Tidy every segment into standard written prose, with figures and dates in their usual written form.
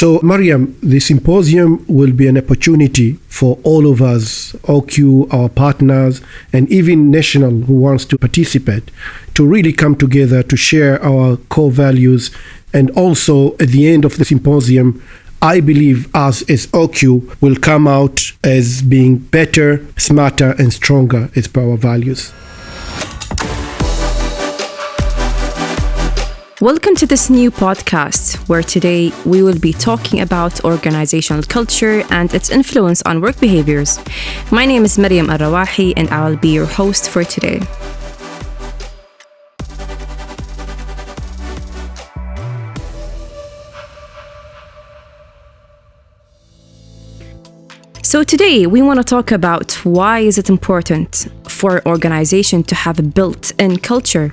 So, Maryam, the symposium will be an opportunity for all of us, Ookyo, our partners, and even national who wants to participate, to really come together to share our core values. And also, at the end of the symposium, I believe us as Ookyo will come out as being better, smarter, and stronger as per our values. Welcome to this new podcast, where today we will be talking about organizational culture and its influence on work behaviors. My name is Maryam Al Rawahi, and I will be your host for today. So today we want to talk about why is it important for an organization to have a built-in culture,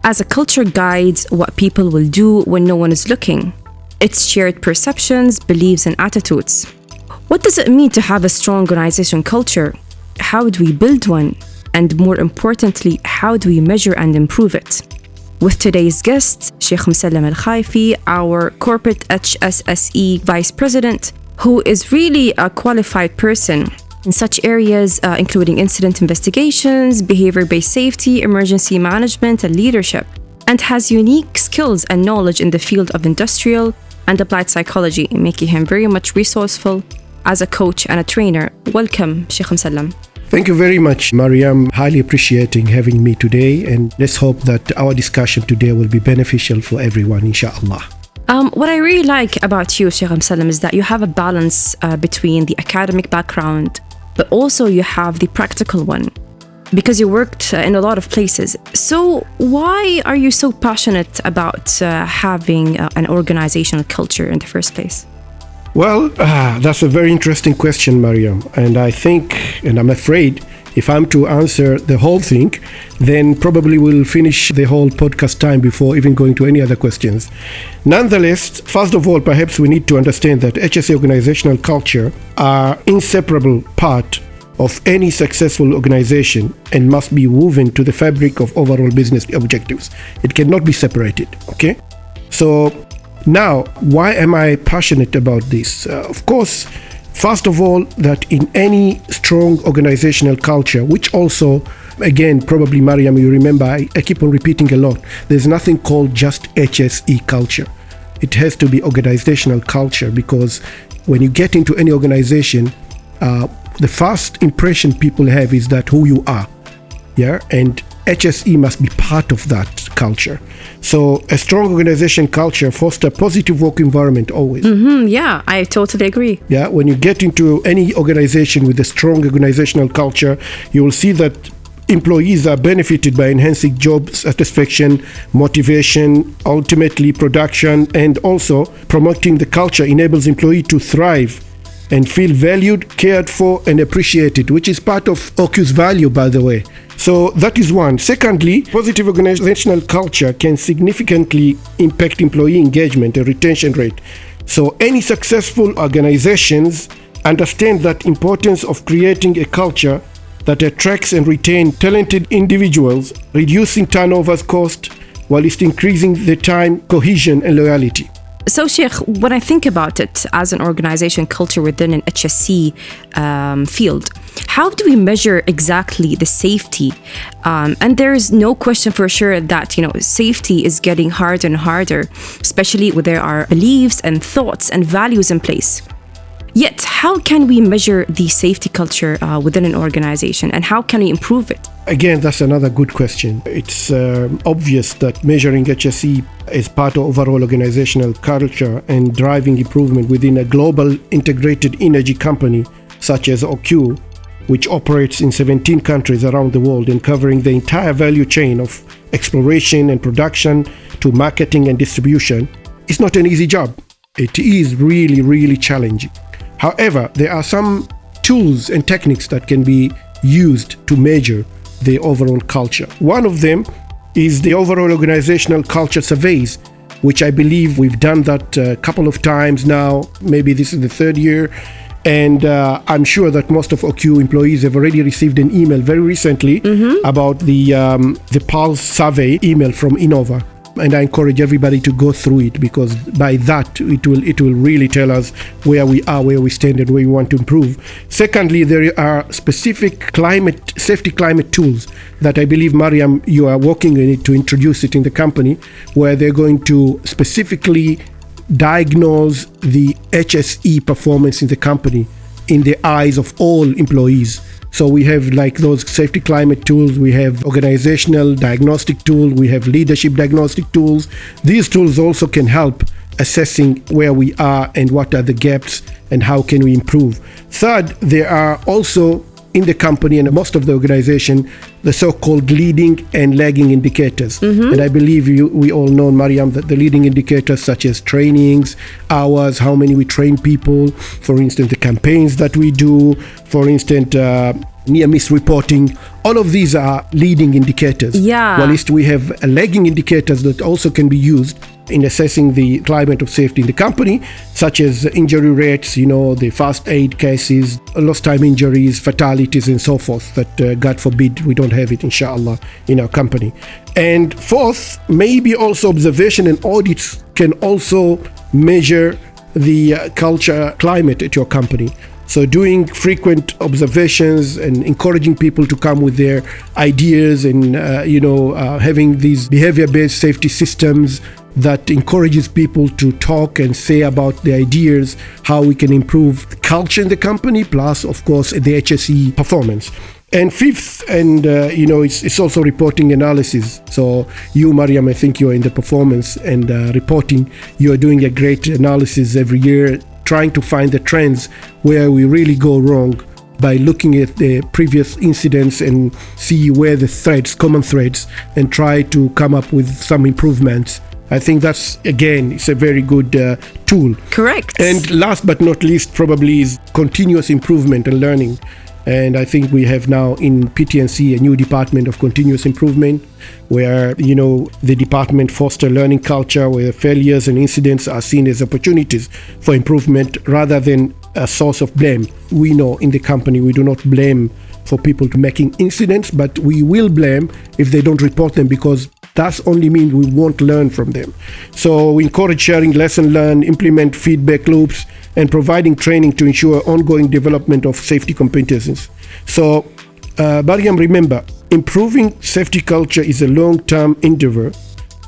as a culture guides what people will do when no one is looking. It's shared perceptions, beliefs, and attitudes. What does it mean to have a strong organization culture? How do we build one? And more importantly, how do we measure and improve it? With today's guest, Sheikh Musallam Al Khaifi, our Corporate HSSE Vice President, who is really a qualified person in such areas, including incident investigations, behavior-based safety, emergency management, and leadership, and has unique skills and knowledge in the field of industrial and applied psychology, making him very much resourceful as a coach and a trainer. Welcome, Sheikh Musallam. Thank you very much, Maryam. Highly appreciating having me today, and let's hope that our discussion today will be beneficial for everyone, inshallah. What I really like about you, Sheikh Musallam, is that you have a balance between the academic background, but also you have the practical one, because you worked in a lot of places. So why are you so passionate about having an organizational culture in the first place? Well, that's a very interesting question, Maryam. And I think, and I'm afraid, if I'm to answer the whole thing, then probably we'll finish the whole podcast time before even going to any other questions. Nonetheless, first of all, perhaps we need to understand that HSE organizational culture are inseparable part of any successful organization and must be woven to the fabric of overall business objectives. It cannot be separated, okay? So now, why am I passionate about this? Of course, first of all, that in any strong organizational culture, which also, again, probably, Maryam, you remember, I keep on repeating a lot, there's nothing called just HSE culture. It has to be organizational culture, because when you get into any organization, the first impression people have is that who you are, yeah, and HSE must be part of that culture. So a strong organization culture fosters positive work environment always. Yeah, I totally agree. Yeah, when you get into any organization with a strong organizational culture, you will see that employees are benefited by enhancing job satisfaction, motivation, ultimately production, and also promoting the culture enables employee to thrive and feel valued, cared for, and appreciated, which is part of Ookyo's value, by the way. So that is one. Secondly, positive organizational culture can significantly impact employee engagement and retention rate. So any successful organizations understand that importance of creating a culture that attracts and retains talented individuals, reducing turnovers cost, while it's increasing the time, cohesion, and loyalty. So, Sheikh, when I think about it as an organization culture within an HSE field, how do we measure exactly the safety? And there is no question for sure that, safety is getting harder and harder, especially when there are beliefs and thoughts and values in place. Yet, how can we measure the safety culture within an organization, and how can we improve it? Again, that's another good question. It's obvious that measuring HSE is part of overall organizational culture and driving improvement within a global integrated energy company such as Ookyo, which operates in 17 countries around the world and covering the entire value chain of exploration and production to marketing and distribution, is not an easy job. It is really, really challenging. However, there are some tools and techniques that can be used to measure the overall culture. One of them is the overall organizational culture surveys, which I believe we've done that a couple of times now. Maybe this is the third year. And I'm sure that most of Ookyo employees have already received an email very recently about the Pulse survey email from Innova. And I encourage everybody to go through it, because by that it will really tell us where we are, where we stand, and where we want to improve. Secondly, there are specific safety climate tools that I believe, Maryam, you are working on it to introduce it in the company, where they're going to specifically diagnose the HSE performance in the company in the eyes of all employees. So we have like those safety climate tools, we have organizational diagnostic tools, we have leadership diagnostic tools. These tools also can help assessing where we are and what are the gaps and how can we improve. Third, there are also in the company and most of the organization, the so-called leading and lagging indicators. And I believe we all know, Maryam, that the leading indicators such as trainings, hours, how many we train people, for instance, the campaigns that we do, for instance, near-miss reporting, all of these are leading indicators. Yeah. While we have lagging indicators that also can be used in assessing the climate of safety in the company, such as injury rates, the first aid cases, lost time injuries, fatalities, and so forth, that God forbid we don't have it, inshallah, in our company. And fourth, maybe also observation and audits can also measure the culture climate at your company. So doing frequent observations and encouraging people to come with their ideas and, having these behavior-based safety systems that encourages people to talk and say about the ideas, how we can improve the culture in the company, plus, of course, the HSE performance. And fifth, it's also reporting analysis. So you, Maryam, I think you're in the performance and reporting. You're doing a great analysis every year, trying to find the trends where we really go wrong by looking at the previous incidents and see where the common threads, and try to come up with some improvements. I think that's, again, it's a very good tool. Correct. And last but not least, probably is continuous improvement and learning. And I think we have now in PTNC a new department of continuous improvement, where, the department foster learning culture, where failures and incidents are seen as opportunities for improvement rather than a source of blame. We know in the company we do not blame for people to making incidents, but we will blame if they don't report them, because that's only means we won't learn from them. So we encourage sharing lesson learned, implement feedback loops, and providing training to ensure ongoing development of safety competencies. So, Maryam, remember, improving safety culture is a long-term endeavor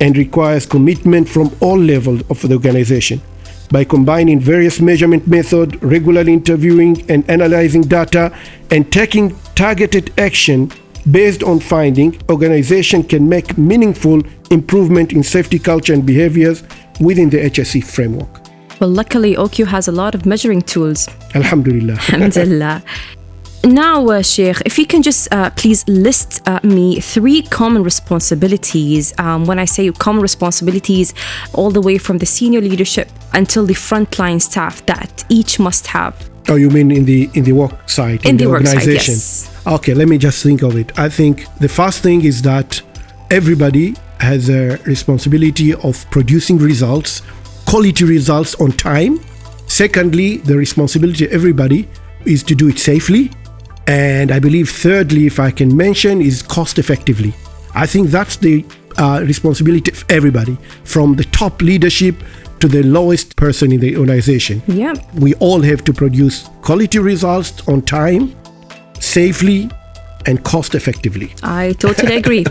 and requires commitment from all levels of the organization. By combining various measurement methods, regularly interviewing and analyzing data, and taking targeted action based on finding, organization can make meaningful improvement in safety culture and behaviors within the HSE framework. Well, luckily, Ookyo has a lot of measuring tools. Alhamdulillah. Alhamdulillah. Now, Sheikh, if you can just please list me 3 common responsibilities. When I say common responsibilities, all the way from the senior leadership until the frontline staff that each must have. Oh, you mean in the work site, in the organization? Yes. Okay, let me just think of it. I think the first thing is that everybody has a responsibility of producing results, quality results on time. Secondly, the responsibility of everybody is to do it safely. And I believe thirdly, if I can mention, is cost effectively. I think that's the responsibility of everybody, from the top leadership to the lowest person in the organization. Yeah. We all have to produce quality results on time, safely, and cost effectively. I totally agree.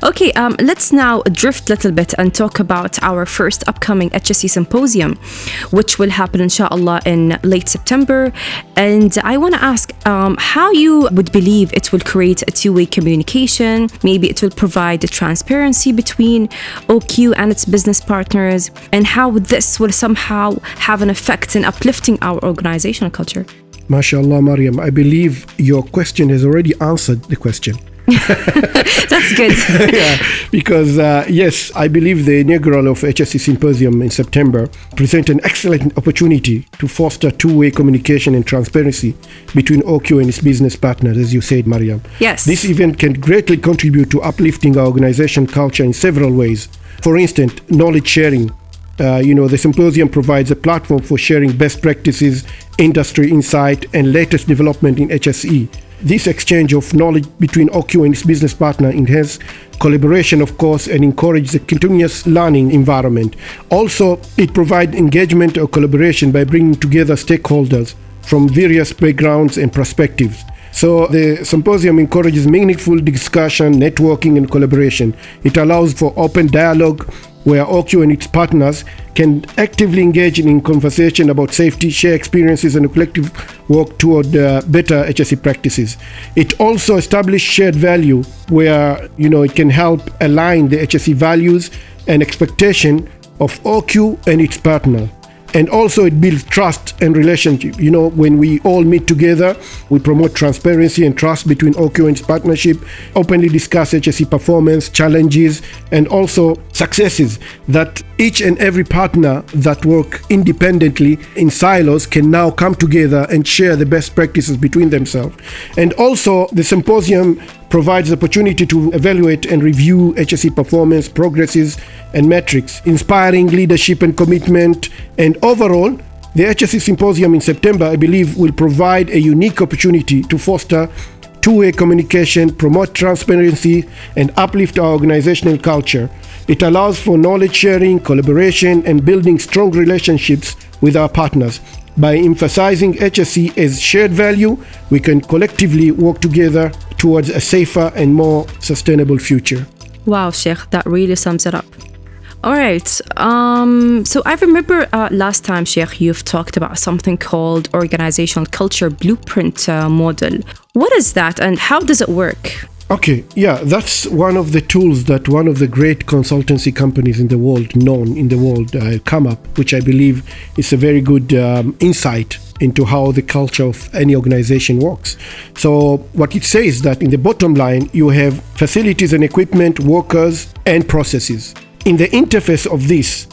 Okay, let's now drift a little bit and talk about our first upcoming HSE symposium, which will happen, inshallah, in late September. And I want to ask how you would believe it will create a two-way communication. Maybe it will provide the transparency between Ookyo and its business partners, and how this will somehow have an effect in uplifting our organizational culture. MashaAllah, Maryam, I believe your question has already answered the question. That's good. Yeah, because yes, I believe the inaugural of HSE Symposium in September present an excellent opportunity to foster two-way communication and transparency between Ookyo and its business partners, as you said, Maryam. Yes. This event can greatly contribute to uplifting our organization culture in several ways. For instance, knowledge sharing. The symposium provides a platform for sharing best practices, industry insight, and latest development in HSE. This exchange of knowledge between Ookyo and its business partner enhances collaboration, of course, and encourages a continuous learning environment. Also, it provides engagement or collaboration by bringing together stakeholders from various backgrounds and perspectives. So the symposium encourages meaningful discussion, networking, and collaboration. It allows for open dialogue where Ookyo and its partners can actively engage in conversation about safety, share experiences, and collective work toward better HSE practices. It also establishes shared value where it can help align the HSE values and expectation of Ookyo and its partner. And also it builds trust and relationship. When we all meet together, we promote transparency and trust between Ookyo and its partnership, openly discuss HSE performance, challenges, and also successes that each and every partner that work independently in silos can now come together and share the best practices between themselves. And also the symposium provides the opportunity to evaluate and review HSE performance, progresses, and metrics, inspiring leadership and commitment. And overall, the HSE Symposium in September, I believe, will provide a unique opportunity to foster two-way communication, promote transparency, and uplift our organizational culture. It allows for knowledge sharing, collaboration, and building strong relationships with our partners. By emphasizing HSE as shared value, we can collectively work together towards a safer and more sustainable future. Wow, Sheikh, that really sums it up. All right. So I remember last time, Sheikh, you've talked about something called organizational culture blueprint model. What is that and how does it work? Okay, yeah, that's one of the tools that one of the great consultancy companies in the world, come up, which I believe is a very good insight into how the culture of any organization works. So what it says that in the bottom line, you have facilities and equipment, workers, and processes. In the interface of this,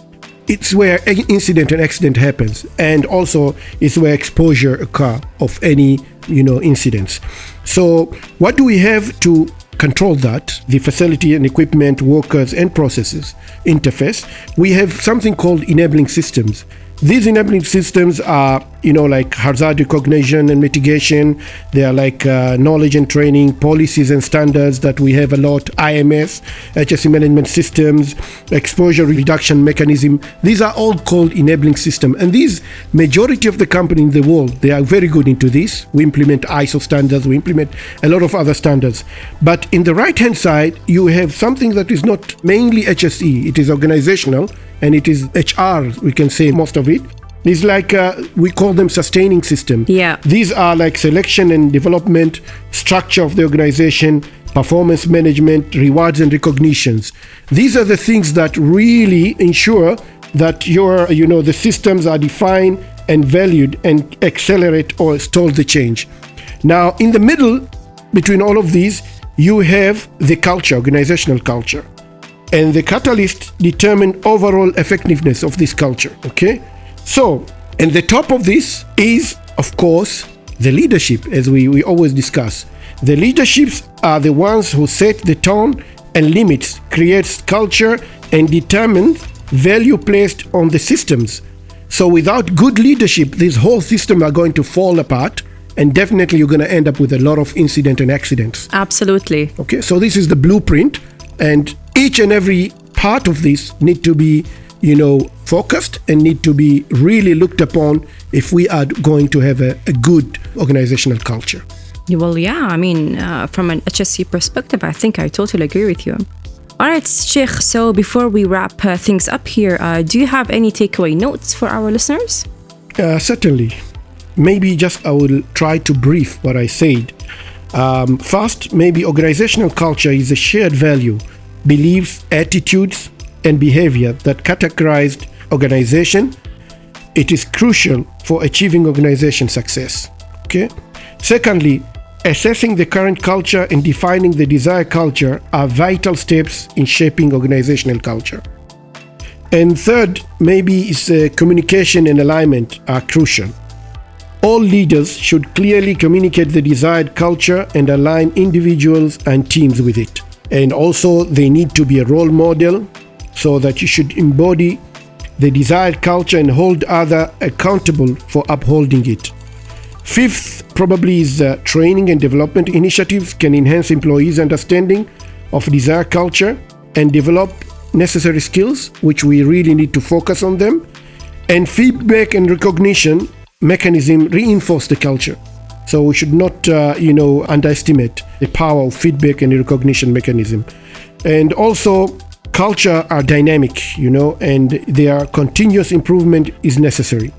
it's where an incident and accident happens, and also it's where exposure occur of any incidents. So what do we have to control that? The facility and equipment, workers, and processes interface. We have something called enabling systems. These enabling systems are, like hazard recognition and mitigation. They are like knowledge and training, policies and standards that we have a lot, IMS, HSE management systems, exposure reduction mechanism. These are all called enabling systems. And these, majority of the company in the world, they are very good into this. We implement ISO standards, we implement a lot of other standards. But in the right-hand side, you have something that is not mainly HSE, it is organizational, and it is HR, we can say most of it. It's like, we call them sustaining systems. Yeah. These are like selection and development, structure of the organization, performance management, rewards and recognitions. These are the things that really ensure that the systems are defined and valued and accelerate or stall the change. Now, in the middle, between all of these, you have the culture, organizational culture. And the catalyst determine overall effectiveness of this culture, okay? So, and the top of this is, of course, the leadership, as we always discuss. The leaderships are the ones who set the tone and limits, creates culture, and determines value placed on the systems. So without good leadership, this whole system are going to fall apart, and definitely you're going to end up with a lot of incident and accidents. Absolutely. Okay, so this is the blueprint, and each and every part of this need to be, focused and need to be really looked upon if we are going to have a good organizational culture. Well, yeah, from an HSE perspective, I think I totally agree with you. All right, Sheikh, so before we wrap things up here, do you have any takeaway notes for our listeners? Certainly. Maybe I will try to brief what I said. First, maybe organizational culture is a shared value, beliefs, attitudes, and behavior that characterize organization. It is crucial for achieving organization success. Okay. Secondly, assessing the current culture and defining the desired culture are vital steps in shaping organizational culture. And third, maybe communication and alignment are crucial. All leaders should clearly communicate the desired culture and align individuals and teams with it. And also they need to be a role model so that you should embody the desired culture and hold others accountable for upholding it. Fifth, probably is training and development initiatives can enhance employees' understanding of desired culture and develop necessary skills, which we really need to focus on them. And feedback and recognition mechanism reinforce the culture. So we should not, underestimate the power of feedback and recognition mechanism. And also, culture are dynamic, and their continuous improvement is necessary.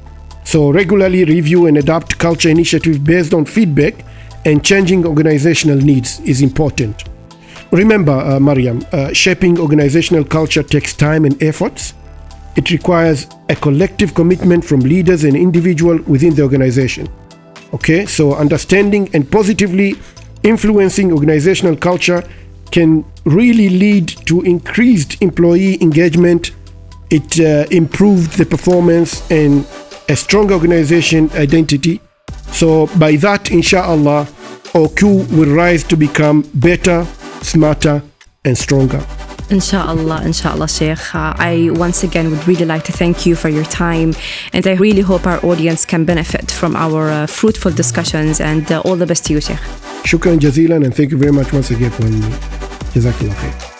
So regularly review and adapt culture initiatives based on feedback and changing organizational needs is important. Remember, Maryam, shaping organizational culture takes time and efforts. It requires a collective commitment from leaders and individuals within the organization. Okay, so understanding and positively influencing organizational culture can really lead to increased employee engagement. It improved the performance and a strong organization identity. So by that, inshallah, Ookyu will rise to become better, smarter, and stronger. Inshallah, Sheikh. I once again would really like to thank you for your time, and I really hope our audience can benefit from our fruitful discussions, and all the best to you, Sheikh. Shukran jazilan, and thank you very much once again for having me. Jazakallah khair.